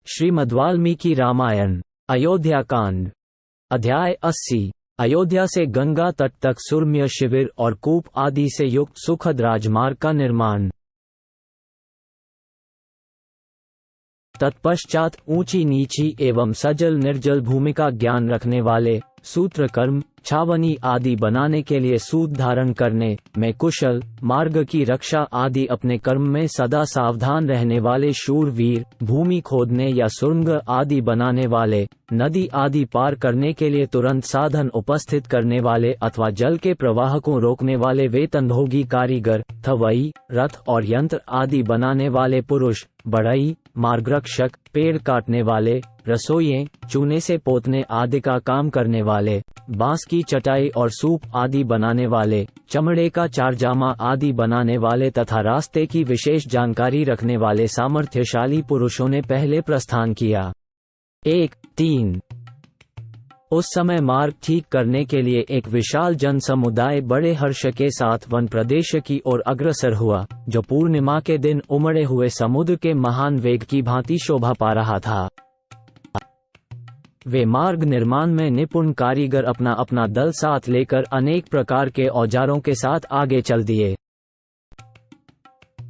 श्रीमद्वाल्मीकि रामायण अयोध्या कांड अध्याय 80। अयोध्या से गंगा तट तक सुरम्य शिविर और कूप आदि से युक्त सुखद राजमार्ग का निर्माण। तत्पश्चात ऊंची नीची एवं सजल निर्जल भूमि का ज्ञान रखने वाले सूत्रकर्म छावनी आदि बनाने के लिए सूत धारण करने में कुशल, मार्ग की रक्षा आदि अपने कर्म में सदा सावधान रहने वाले शूरवीर, भूमि खोदने या सुरंग आदि बनाने वाले, नदी आदि पार करने के लिए तुरंत साधन उपस्थित करने वाले अथवा जल के प्रवाह को रोकने वाले वेतनभोगी कारीगर, थवई, रथ और यंत्र आदि बनाने वाले पुरुष, बढ़ई, मार्गरक्षक, पेड़ काटने वाले, रसोइये, चूने से पोतने आदि का काम करने वाले, बांस की चटाई और सूप आदि बनाने वाले, चमड़े का चारजामा आदि बनाने वाले तथा रास्ते की विशेष जानकारी रखने वाले सामर्थ्यशाली पुरुषों ने पहले प्रस्थान किया। 1-3 उस समय मार्ग ठीक करने के लिए एक विशाल जन समुदाय बड़े हर्ष के साथ वन प्रदेश की ओर अग्रसर हुआ, जो पूर्णिमा के दिन उमड़े हुए समुद्र के महान वेग की भांति शोभा पा रहा था। वे मार्ग निर्माण में निपुण कारीगर अपना अपना दल साथ लेकर अनेक प्रकार के औजारों के साथ आगे चल दिए।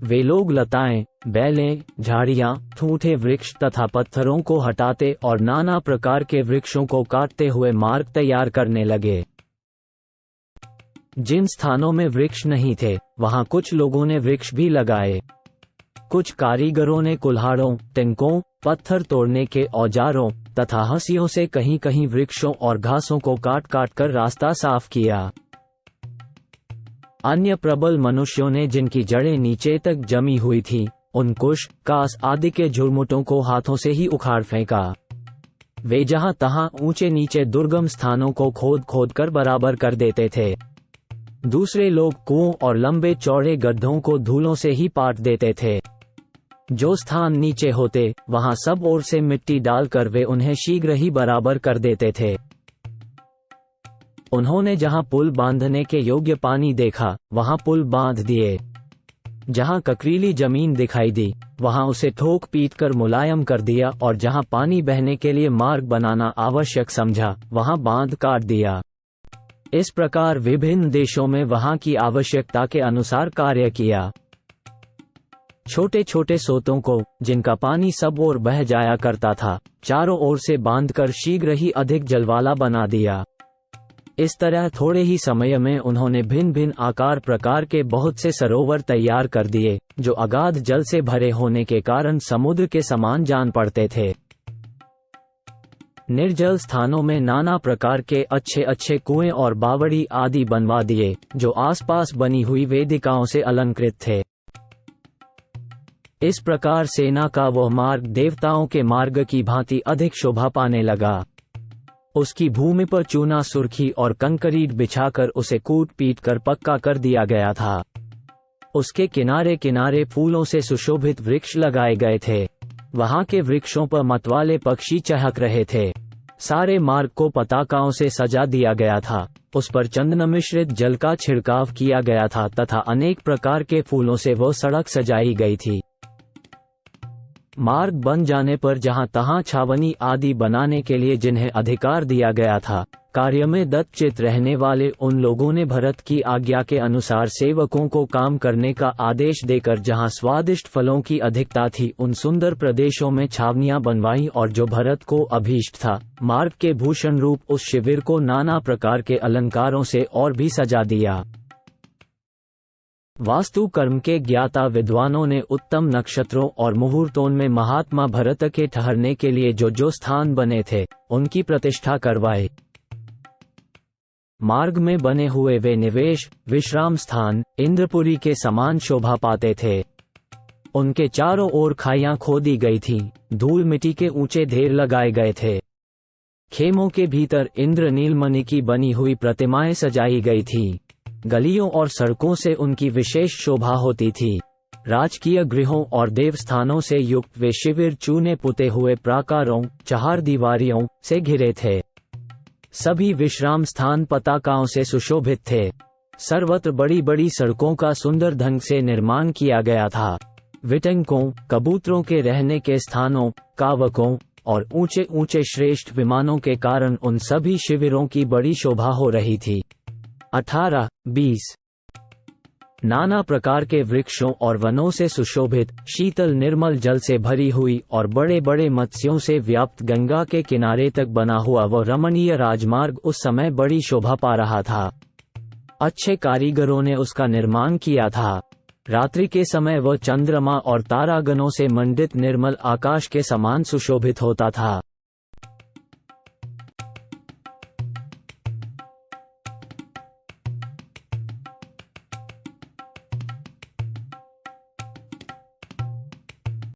वे लोग लताएं, बैलें, झाड़ियां, ठूठे वृक्ष तथा पत्थरों को हटाते और नाना प्रकार के वृक्षों को काटते हुए मार्ग तैयार करने लगे। जिन स्थानों में वृक्ष नहीं थे, वहां कुछ लोगों ने वृक्ष भी लगाए। कुछ कारीगरों ने कुल्हाड़ों, टिंकों, पत्थर तोड़ने के औजारों तथा हंसियों से कहीं कहीं वृक्षों और घासों को काट काट कर रास्ता साफ किया। अन्य प्रबल मनुष्यों ने जिनकी जड़ें नीचे तक जमी हुई थीं, उन कुश, कास आदि के झुरमुटों को हाथों से ही उखाड़ फेंका। वे जहां तहां ऊंचे नीचे दुर्गम स्थानों को खोद खोद कर बराबर कर देते थे। दूसरे लोग कुओं और लंबे चौड़े गड्ढों को धूलों से ही पाट देते थे। जो स्थान नीचे होते, वहां सब ओर से मिट्टी डालकर वे उन्हें शीघ्र ही बराबर कर देते थे। उन्होंने जहां पुल बांधने के योग्य पानी देखा, वहां पुल बांध दिए। जहां ककरीली जमीन दिखाई दी, वहां उसे ठोक पीट कर मुलायम कर दिया और जहां पानी बहने के लिए मार्ग बनाना आवश्यक समझा, वहां बांध काट दिया। इस प्रकार विभिन्न देशों में वहां की आवश्यकता के अनुसार कार्य किया। छोटे छोटे सोतों को, जिनका पानी सब ओर बह जाया करता था, चारों ओर से बांधकर शीघ्र ही अधिक जलवाला बना दिया। इस तरह थोड़े ही समय में उन्होंने भिन्न भिन्न आकार प्रकार के बहुत से सरोवर तैयार कर दिए, जो अगाध जल से भरे होने के कारण समुद्र के समान जान पड़ते थे। निर्जल स्थानों में नाना प्रकार के अच्छे अच्छे कुएं और बावड़ी आदि बनवा दिए, जो आसपास बनी हुई वेदिकाओं से अलंकृत थे। इस प्रकार सेना का वह मार्ग देवताओं के मार्ग की भांति अधिक शोभा पाने लगा। उसकी भूमि पर चूना सुर्खी और कंकरीट बिछाकर उसे कूट पीट कर पक्का कर दिया गया था। उसके किनारे किनारे फूलों से सुशोभित वृक्ष लगाए गए थे। वहां के वृक्षों पर मतवाले पक्षी चहक रहे थे। सारे मार्ग को पताकाओं से सजा दिया गया था। उस पर चंदन मिश्रित जल का छिड़काव किया गया था तथा अनेक प्रकार के फूलों से वह सड़क सजाई गई थी। मार्ग बन जाने पर जहां तहां छावनी आदि बनाने के लिए जिन्हें अधिकार दिया गया था, कार्य में दत्तचित रहने वाले उन लोगों ने भरत की आज्ञा के अनुसार सेवकों को काम करने का आदेश देकर जहां स्वादिष्ट फलों की अधिकता थी, उन सुंदर प्रदेशों में छावनियां बनवाई और जो भरत को अभीष्ट था, मार्ग के भूषण रूप उस शिविर को नाना प्रकार के अलंकारों से और भी सजा दिया। वास्तु कर्म के ज्ञाता विद्वानों ने उत्तम नक्षत्रों और मुहूर्तों में महात्मा भरत के ठहरने के लिए जो जो स्थान बने थे, उनकी प्रतिष्ठा करवाए। मार्ग में बने हुए वे निवेश, विश्राम स्थान, इंद्रपुरी के समान शोभा पाते थे। उनके चारों ओर खाइयां खोदी गई थीं, धूल मिट्टी के ऊंचे ढेर लगाए गए थे। खेमों के भीतर इंद्र नीलमणि की बनी हुई प्रतिमाएं सजाई गई थीं। गलियों और सड़कों से उनकी विशेष शोभा होती थी। राजकीय गृहों और देवस्थानों से युक्त वे शिविर चूने पुते हुए प्राकारों, चार दीवारियों से घिरे थे। सभी विश्राम स्थान पताकाओं से सुशोभित थे। सर्वत्र बड़ी बड़ी सड़कों का सुंदर ढंग से निर्माण किया गया था। विटंकों, कबूतरों के रहने के स्थानों, कावकों और ऊंचे ऊंचे श्रेष्ठ विमानों के कारण उन सभी शिविरों की बड़ी शोभा हो रही थी। 18-20 नाना प्रकार के वृक्षों और वनों से सुशोभित, शीतल निर्मल जल से भरी हुई और बड़े बड़े मत्स्यों से व्याप्त गंगा के किनारे तक बना हुआ वह रमणीय राजमार्ग उस समय बड़ी शोभा पा रहा था। अच्छे कारीगरों ने उसका निर्माण किया था। रात्रि के समय वह चंद्रमा और तारागणों से मंडित निर्मल आकाश के समान सुशोभित होता था।